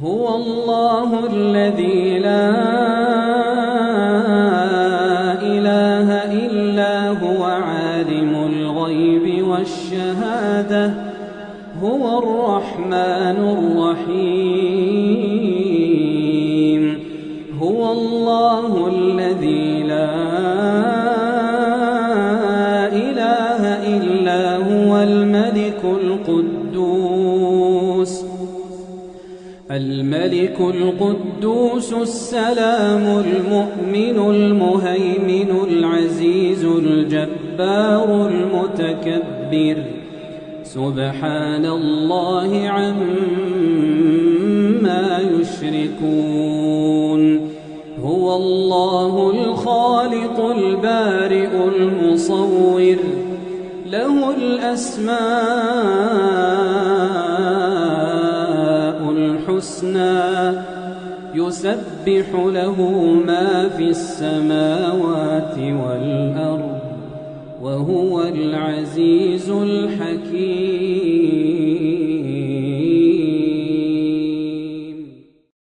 هو الله الذي لا إله إلا هو عالم الغيب والشهادة هو الرحمن الرحيم هو الله الذي لا إله إلا هو الملك القدوس السلام المؤمن المهيمن العزيز الجبار المتكبر سبحان الله عما يشركون هو الله الخالق البارئ المصور له الأسماء الحسنى يسبح له ما في السماوات والأرض وهو العزيز الحكيم.